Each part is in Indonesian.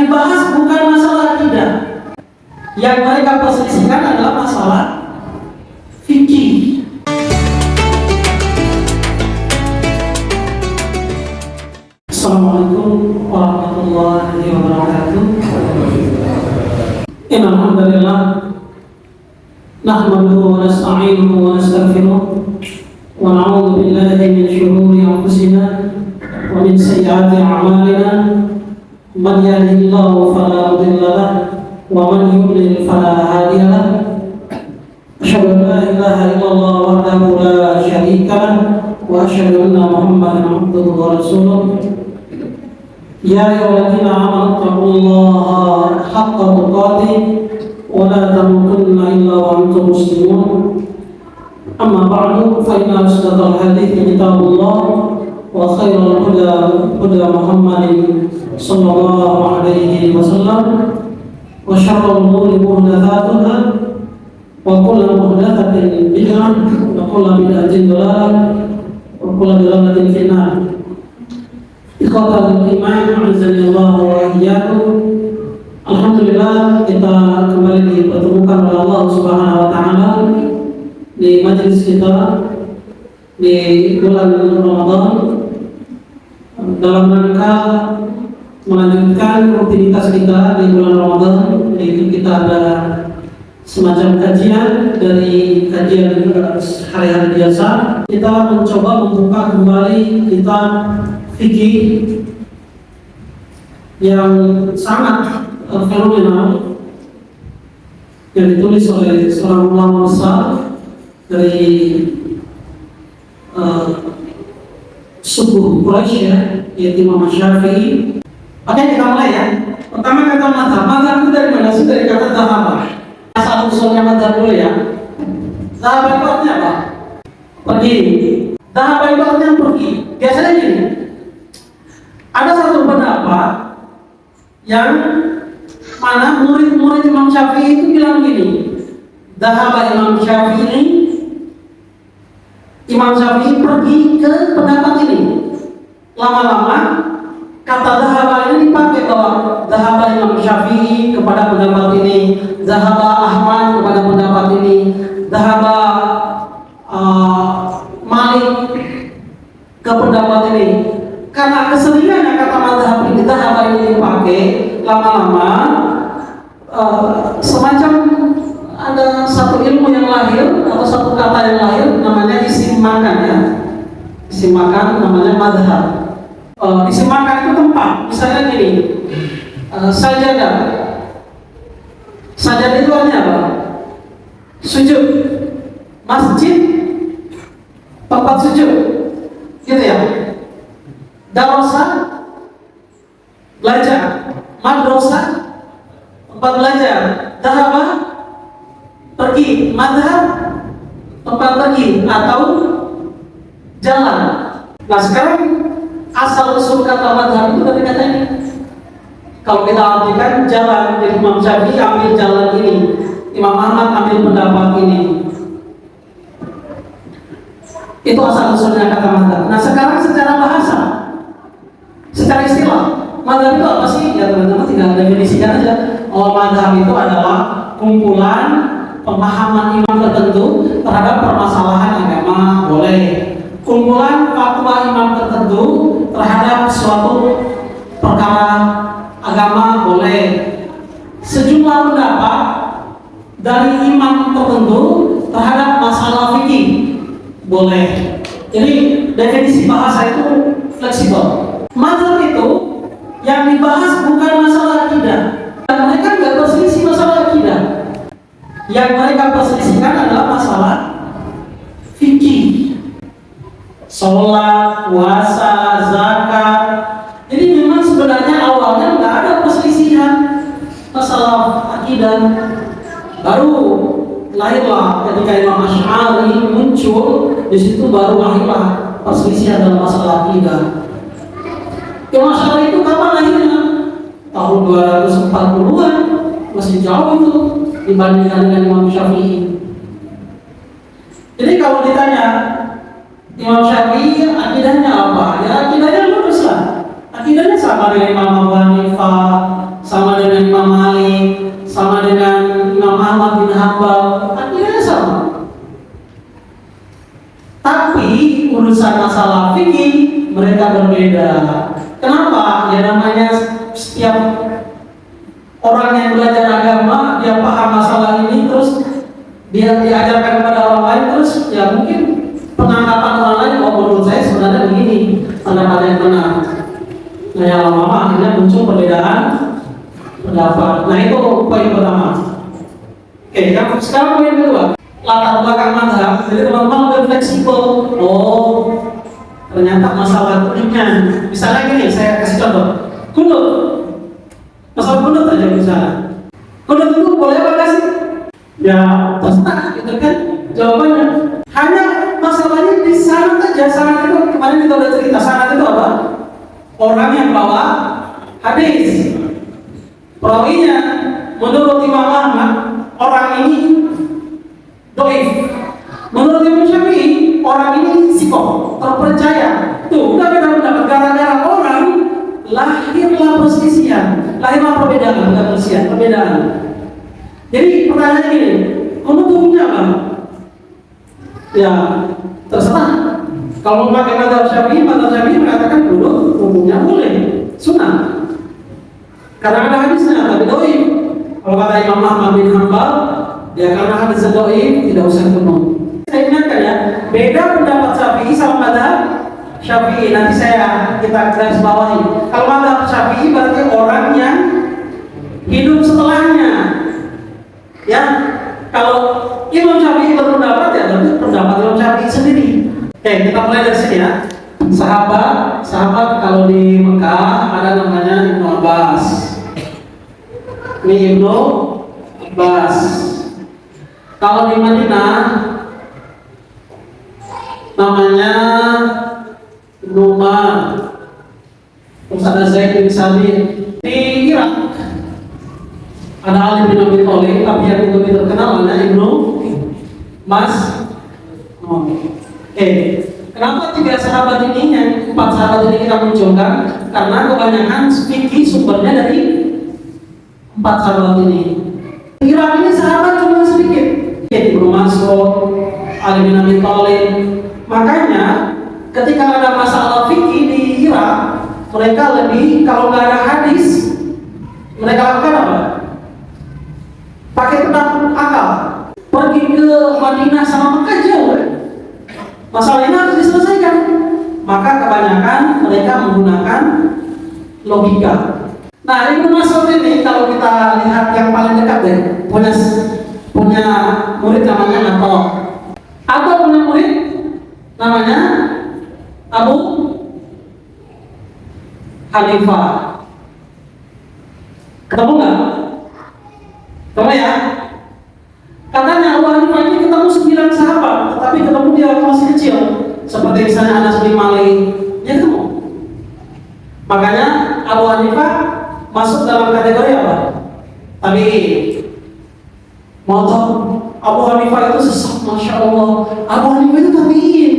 dibahas bukan masalah akidah. Yang mereka perselisihkan adalah masalah fikih. Assalamualaikum warahmatullahi wabarakatuh. Innal hamdalillah nahmaduhu wa nasta'inuhu wa nastaghfiruh wa na'udzu billahi min shururi anfusina wa min sayyiati a'malina. Man yahdihillahu fala mudilla lahu wa man yudlil fala hadiya lahu. Asyhadu an la ilaha illallah wahdahu la syarika lahu wa asyhadu anna Muhammadan abduhu wa rasuluh. Ya ayyuhalladzina amanu taqullaha haqqa tuqatih wa la tamutunna illa wa antum muslimun. Amma ba'du, fa inna asdaqal hadithi kitabullah wa khairal huda Muhammadin sallallahu alaihi wasallam wa syarrul umuri muhdatsatuha wa kullu muhdatsatin bid'ah wa kullu bid'atin dhalalah wa kullu dhalalatin finnar. Ikhwatal iman, azanillah wa iyyakum. Alhamdulillah, kita kembali dipertemukan oleh Allah Subhanahu wa taala di majelis kita di bulan Ramadan dalam rangka melanjutkan rutinitas kita di bulan Ramadan, yaitu kita ada semacam kajian dari kajian hari-hari biasa. Kita mencoba membuka kembali kitab fikih yang sangat fenomenal yang ditulis oleh seorang ulama besar dari suku Quraisy, ya, yaitu Imam Syafi'i. Oke, kita mulai ya. Pertama kata mazhab. Mazhab itu dari mana sih? Dari kata dhahaba. Asal usulnya mazhab dulu ya. Dhahaba itu artinya apa? Pergi. Dhahaba itu artinya pergi. Biasanya gini. Ada satu pendapat yang mana murid-murid Imam Syafi'i itu bilang gini. Dhahaba Imam Syafi'i, Imam Syafi'i pergi ke pendapat ini. Lama-lama kata dhahaba ini dipakai bahwa dhahaba Imam Syafi'i kepada pendapat ini, dhahaba Ahmad kepada pendapat ini, dhahaba Malik ke pendapat ini. Karena keseringannya kata mazhab ini, dhahaba ini dipakai, lama-lama semacam ada satu ilmu yang lahir atau satu kata yang lahir, namanya isim makan, ya. Isim makan namanya mazhab. Isim makan itu tempat. Misalnya gini, sajadah. Sajadah itu artinya apa? Sujud. Masjid, tempat sujud, gitu ya. Darosah, belajar. Madrasah, tempat belajar. Dhahaba, pergi. Madhab, tempat pergi atau jalan. Nah, sekarang asal usul kata madhab itu dari kata ini. Kalau kita artikan jalan, jadi Imam Syafi'i ambil jalan ini, Imam Ahmad ambil pendapat ini. Itu asal usulnya kata madhab. Nah, sekarang secara bahasa, secara istilah, madhab itu apa sih? Ya teman-teman tinggal definisikan aja. Oh, madhab itu adalah kumpulan pemahaman imam tertentu terhadap permasalahan agama, boleh. Kumpulan fatwa imam tertentu terhadap suatu perkara agama, boleh. Sejumlah pendapat dari imam tertentu terhadap masalah fikih, boleh. Jadi definisi bahasa itu fleksibel. Mazhab itu yang dibahas bukan masalah akidah. Dan mereka nggak berselisih masalah akidah. Yang mereka perselisihkan adalah masalah fikih, sholat, puasa, zakat. Jadi memang sebenarnya awalnya nggak ada perselisihan masalah akidah. Baru lahirlah ketika Imam Asy'ari muncul, di situ baru lahirlah perselisihan dalam masalah akidah. Imam Asy'ari itu kapan lahirnya? Tahun 240-an, masih jauh itu dibandingkan dengan Imam Syafi'i. Jadi kalau ditanya Imam Syafi'i akidahnya apa? Ya akidahnya lurus lah. Akidahnya sama dengan Imam Abu Hanifah, sama Hambal, akidahnya sama. Tapi urusan masalah fikih mereka berbeda. Kenapa? Ya namanya setiap orang yang belajar agama dia paham masalah ini, terus dia diajarkan kepada orang lain, terus ya mungkin penangkapan orang lain, oh menurut saya sebenarnya begini pendapat yang benar. Nah yang lama-lama akhirnya muncul perbedaan pendapat. Nah itu poin pertama. Oke, sekarang poin kedua, latar belakang mazhab. Jadi teman-teman lebih fleksibel. Oh, ternyata masalah kunutnya. Misalnya gini, saya kasih contoh. Kunut, masalah kunut aja misalnya. Kunut itu boleh apa nggak sih? Ya, terserah, gitu kan? Jawabannya hanya masalahnya di sana saja. Sanad itu kemarin kita udah cerita. Sanad itu apa? Orang yang bawa hadis. Perawinya menurut Imam Ahmad orang ini doif. Menurut Imam Syafi'i orang ini sikoh, terpercaya. Tuh, udah beda pendapat. Gara-gara orang lahirlah perselisihan, lahirlah perbedaan, bukan perselisihan, perbedaan. Jadi pertanyaannya gini, kunut hukumnya apa? Ya terserah. Kalau pakai mazhab Syafi'i mengatakan kunut hukumnya boleh, sunnah. Karena ada hadisnya, tapi doif. Kalau kata Imam Ahmad bin Hambal, ya karena hadisnya doif, tidak usah kunut. Saya ingatkan ya, beda pendapat Syafi'i sama mazhab Syafi'i. Nanti kita garis bawahi. Kalau mazhab Syafi'i berarti orang yang hidup setelahnya. Ya, kalau Imam Syafi'i berpendapat ya berarti pendapat Imam Syafi'i sendiri. Oke, kita mulai dari sini ya. Sahabat kalau di Mekah ada namanya Ibnu Abbas. Ini Ibnu Abbas. Kalau di Madinah namanya Ibnu Umar. Terus ada Zaid bin Sabit. Di Irak ada Ali bin Abi Thalib, tapi yang lebih terkenal adalah Ibnu Mas'ud. Kenapa 3 sahabat ini, yang 4 sahabat ini kita munculkan? Karena kebanyakan fikih sumbernya dari 4 sahabat ini. Irak ini sahabat cuma sedikit, Ibnu Mas'ud, Ali bin Abi Thalib. Makanya ketika ada masalah fikih di Irak, mereka lebih, kalau nggak ada hadis, mereka lakukan apa? Pakai pendapat akal. Pergi ke Madinah sama Mekah jauh. Masalah ini harus diselesaikan. Maka kebanyakan mereka menggunakan logika. Nah, Ibnu Mas'ud ini kalau kita lihat yang paling dekat deh, punya murid namanya Atau punya murid namanya Abu Hanifah. Ketemu nggak? Ketemu ya? Katanya Abu Hanifah ini ketemu 9 sahabat, tetapi ketemu dia waktu masih kecil. Seperti misalnya Anas bin Malik, dia ketemu. Makanya Abu Hanifah masuk dalam kategori apa? Tabi'in. Mau tahu Abu Hanifah itu sesat, Masya Allah. Abu Hanifah itu tabi'in.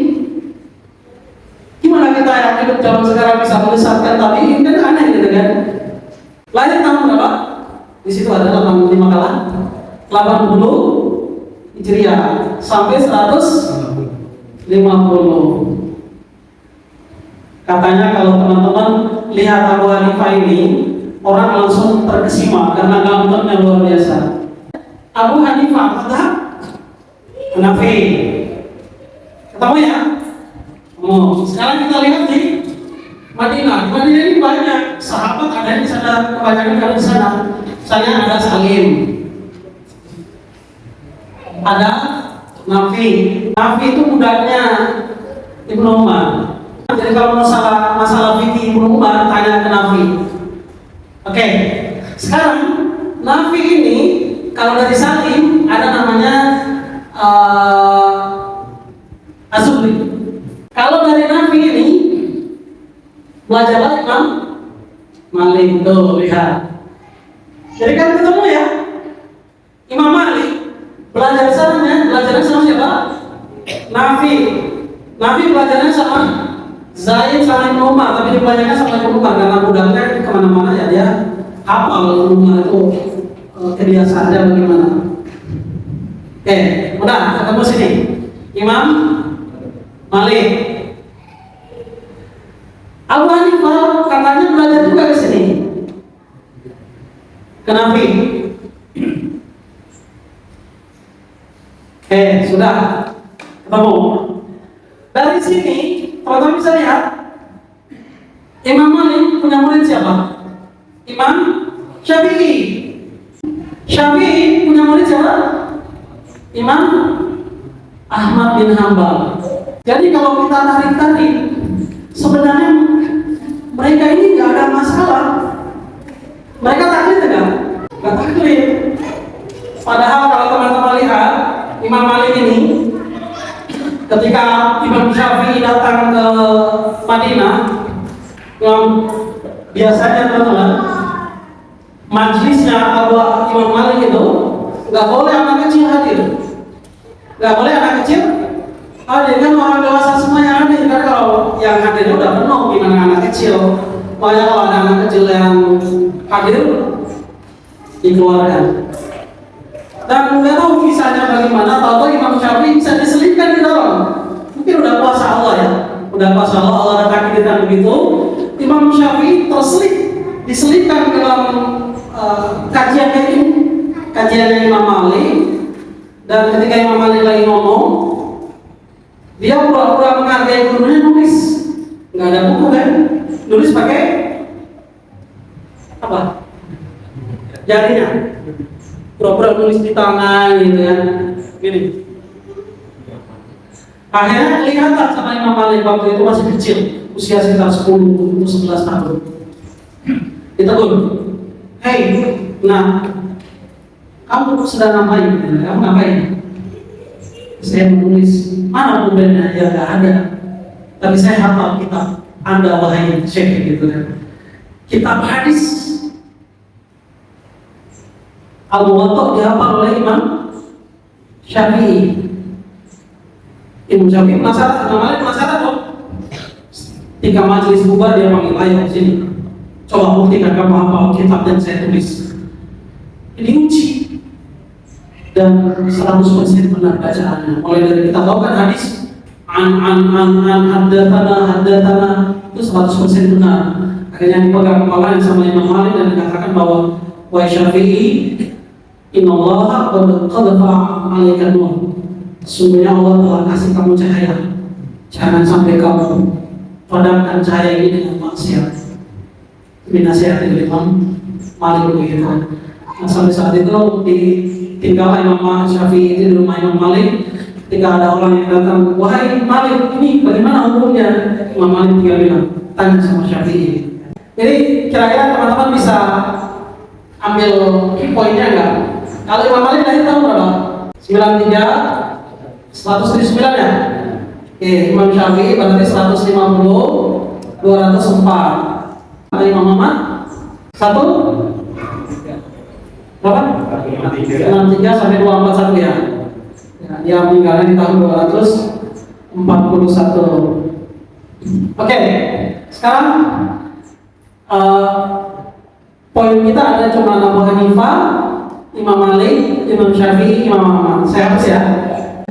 Gimana kita yang hidup zaman sekarang bisa menyesatkan tabi'in? Kan aneh gitu kan? Lahir tahun berapa? Di situ ada 85 kalah. 80 Hijriah sampai 150. Katanya kalau teman-teman lihat Abu Hanifah ini, orang langsung terkesima karena gantengnya luar biasa. Abu Hanifah mazhab Hanafi. Ketemu ya? Sekarang kita lihat di Madinah. Madinah ini banyak sahabat, ada di sana, kebanyakan ada di sana. Misalnya ada Salim, ada Nafi. Nafi itu budaknya Ibnu Umar. Jadi kalau masalah fikih Ibnu Umar, tanya ke Nafi. Oke, sekarang Nafi ini kalau dari Salim ada namanya Az-Zuhri. Kalau dari Nafi ini belajar Imam Malik. Tuh lihat. Jadi kan ketemu ya, Imam Malik belajarnya sama siapa? Nafi belajarnya sama Zaid sama Ibnu Umar, tapi dia belajarnya sama Ibnu Umar karena budaknya kemana-mana ya, dia hafal Ibnu Umar itu kebiasaannya bagaimana. Udah ketemu sini. Imam Malik. Abu Hanifah katanya belajar juga ke sini. Kenapa? Sudah ketemu. Dari sini, teman-teman bisa lihat Imam Malik punya murid siapa? Imam Syafi'i. Syafi'i punya murid siapa? Imam Ahmad bin Hanbal. Jadi kalau kita tarik-tarik, sebenarnya mereka ini nggak ada masalah. Mereka taklid enggak? Nggak taklid. Padahal kalau teman-teman lihat Imam Malik ini, ketika Imam Syafi'i datang ke Madinah, yang biasanya teman-teman majlisnya Imam Malik itu nggak boleh anak kecil hadir, nggak boleh anak kecil hadir, kan orang dewasa semuanya hadir, kan kalau yang hadir udah penuh, gimana anak kecil? Makanya kalau ada anak kecil yang hadir dikeluarkan. Dan nggak tahu kisahnya bagaimana, tahu Imam Syafi'i bisa diselipkan di dalam. Mungkin udah kuasa Allah ya, udah kuasa Allah, Allah ada takdirkan begitu. Imam Syafi'i diselipkan ke dalam kajiannya ini, kajiannya Imam Malik. Dan ketika Imam Malik lagi ngomong, dia pura-pura menghargai gurunya, nulis. Nggak ada buku kan? Nulis pakai apa? Jarinya. Pura-pura nulis di tangan gitu ya. Gini. Akhirnya kelihatan sama Imam Malik waktu itu masih kecil, usia sekitar 10-11 tahun. Ditegur. Hei, nah, kamu sedang ngapain? Kamu ngapain? Saya menulis. Mana bukunya? Ya nggak ada. Tapi saya hafal kitab Anda wahai Syekh gitu kan. Kitab hadis Al-Muwatta dihafal oleh Imam Syafi'i. Imam Syafi'i penasaran, Imam Malik penasaran dong. Ketika majelis bubar dia panggil, ayo sini. Coba buktikan kamu hafal kitab yang saya tulis. Ini uji. Dan 100% benar bacaannya. Mulai dari kita tahu kan hadis haddatsana itu 100% benar. Akhirnya dipegang kepalanya sama Imam Malik dan dikatakan bahwa wa Syafi'i innallaha qad qadfa 'alaika nur. Sungguhnya Allah telah kasih kamu cahaya. Jangan sampai kamu padamkan cahaya ini dengan maksiat. Ini nasihat dari Imam Malik begitu. Nah, sampai saat itu ditinggal Imam Syafi'i di rumah Imam Malik. Ketika ada orang yang datang, wahai Malik, ini bagaimana hukumnya? Imam Malik tinggal bilang, tanya sama Syafi'i. Jadi kira-kira teman-teman bisa ambil poinnya enggak? Kalau Imam Malik lahir tahun berapa? 93, 109 ya? Oke, Imam Syafi'i berarti 150, 204. Ada Imam Ahmad? 1? Berapa? 63 sampai 241 ya? Dia meninggalnya di tahun 241. Oke, sekarang poin kita ada cuma Abu Hanifah, Imam Malik, Imam Syafi'i, Imam Ahmad. Saya hapus ya.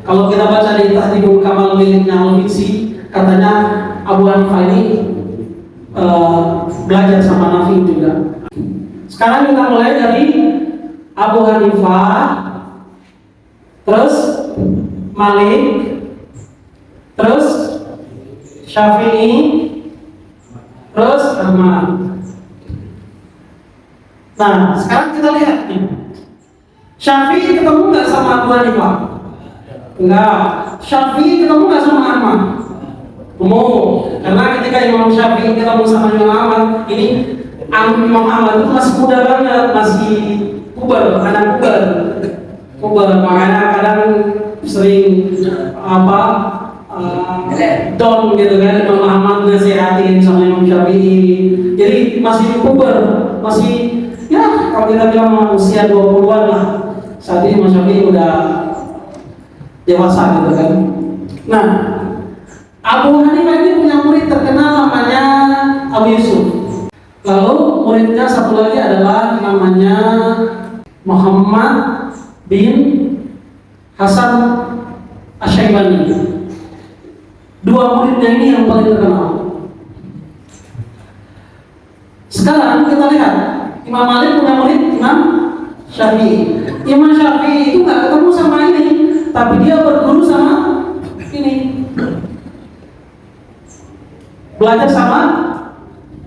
Kalau kita baca di Tahdhibul Kamal miliknya Al-Mizzi, katanya Abu Hanifah ini belajar sama Nafi juga. Sekarang kita mulai dari Abu Hanifah, terus Malik, terus Syafi'i, terus Ahmad. Nah, sekarang kita lihat nih. Syafi'i ketemu nggak sama Abu Hanifah? Enggak. Syafi'i ketemu nggak sama Ahmad? Ketemu. Karena ketika Imam Syafi'i ketemu sama Imam Ahmad, ini Imam Ahmad itu masih muda banget, masih puber, anak puber. Makanya kadang sering down gitu kan, Imam Ahmad nasihatin sama Imam Syafi'i. Jadi masih puber, masih ya kalau kita bilang usia 20-an lah. Saat ini Imam Syafi'i udah dewasa gitu kan. Nah, Abu Hanifah ini punya murid terkenal namanya Abu Yusuf. Lalu muridnya satu lagi adalah namanya Muhammad bin Hasan Asy-Syaibani. Dua muridnya ini yang paling terkenal. Sekarang kita lihat, Imam Malik punya murid Imam Syafi'i. Imam Syafi'i itu nggak ketemu sama ini, tapi dia berguru sama ini. Belajar sama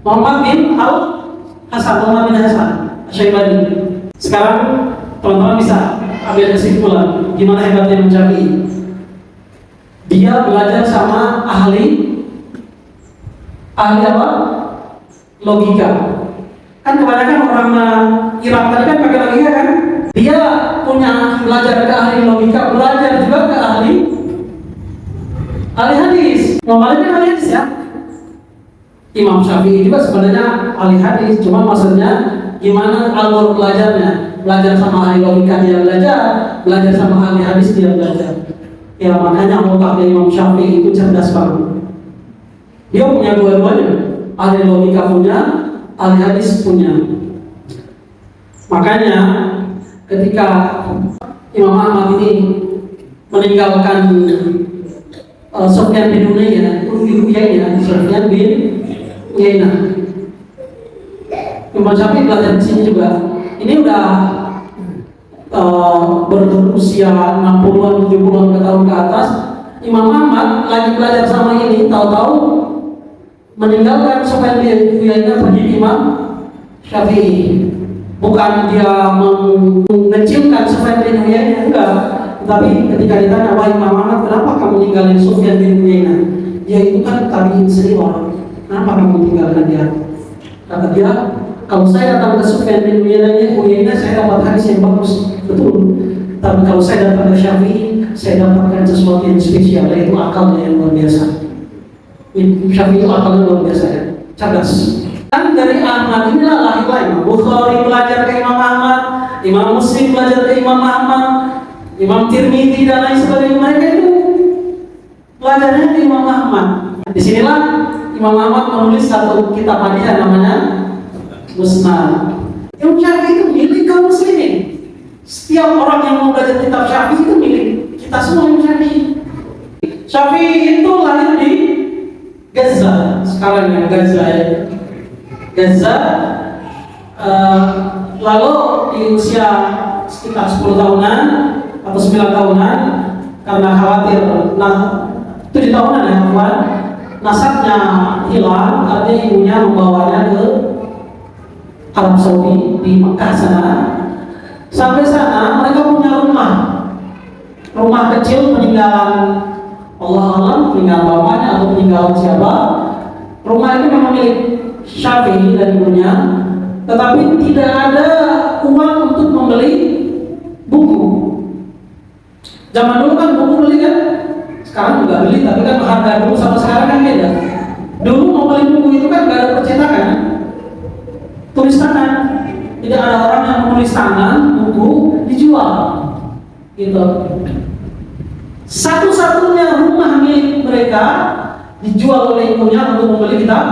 Muhammad bin Hasan Asy-Syaibani. Sekarang teman-teman bisa ambil kesimpulan gimana hebatnya Imam Syafi'i. Dia belajar sama ahli apa? Logika. Kan kebanyakan orang Irak tadi kan pakai logika kan? Dia punya belajar ke ahli logika, belajar juga ke ahli hadis. Normalnya kan ahli hadis ya. Imam Syafi'i juga sebenarnya ahli hadis, cuma maksudnya gimana alur belajarnya. Belajar sama ahli logika dia belajar sama ahli hadis dia belajar. Ya makanya otaknya Imam Syafi'i itu cerdas banget. Dia punya dua-duanya, ahli logika punya, ahli hadis punya. Makanya ketika Imam Ahmad ini meninggalkan Sufyan bin Uyainah, Sufyan bin Uyainah, Imam Syafi'i belajar di sini juga. Ini udah berusia 60-an, 70-an tahun ke atas. Imam Ahmad lagi belajar sama ini, tahu-tahu meninggalkan Sufyan bin Uyainah pergi Imam Syafi'i. Bukan dia mengecilkan Sufyan bin Uyainah, enggak. Tapi ketika ditanya, wahai Imam Ahmad, kenapa kamu ninggalin Sufyan bin Uyainah? Dia itu kan tabi'in senior, kenapa kamu tinggalkan dia? Kata dia, kalau saya datang ke Sufyan bin Uyainah, saya dapat hadis yang bagus, betul. Tapi kalau saya datang ke Syafi'i, saya dapatkan sesuatu yang spesial, yaitu akalnya yang luar biasa. Syafi'i itu akalnya luar biasa ya, cerdas. Kan dari Ahmad inilah lahirlah Imam Bukhari belajar ke Imam Ahmad, Imam Muslim belajar ke Imam Ahmad, Imam Tirmidzi dan lain sebagainya. Mereka itu belajarnya ke Imam Ahmad. Disinilah Imam Ahmad menulis satu kitab hadiah namanya Musnad. Imam Syafi'i itu milik kaum muslimin. Setiap orang yang mau belajar kitab Syafi'i itu milik kita semua. Imam Syafi'i. Syafi'i itu lahir di Gaza, sekarang ya Gaza ya. Gaza, lalu di usia sekitar 10 tahunan atau 9 tahunan, karena khawatir 7 tahunan ya kawan, nasabnya hilang, artinya ibunya membawanya ke Arab Saudi di Mekah sana. Sampai sana mereka punya rumah kecil peninggalan Allah alam, peninggalan bapaknya atau peninggalan siapa. Rumah itu memang milik Syafi'i dan ibunya, tetapi tidak ada uang untuk membeli buku. Zaman dulu kan buku beli kan, sekarang juga beli, tapi kan harga dulu sama sekarang kan beda. Dulu mau beli buku itu kan gak ada percetakan, tulis tangan. Tidak ada orang yang menulis tangan, buku dijual gitu. Satu-satunya rumah milik mereka dijual oleh ibunya untuk membeli kitab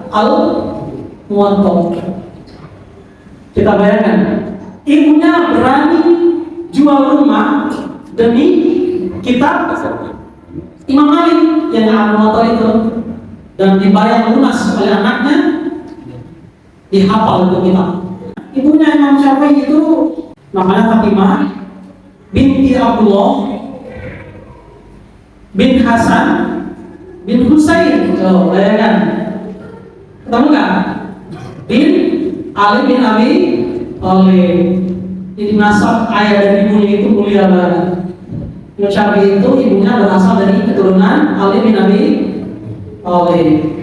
Al-Muwatta. Kita bayangkan, ibunya berani jual rumah demi kitab Imam Malik yang Al-Muwatta itu, dan dibayar lunas oleh anaknya, dihafal itu kitab. Ibunya Imam Syafi'i itu namanya Fatimah binti Abdullah bin Hasan bin Husain. Oh, bayangkan, ketemu nggak? Bin Ali bin Abi Thalib. Jadi nasab ayah dan ibunya itu mulia banget. Imam Syafi'i itu ibunya berasal dari keturunan Ali bin Abi Thalib.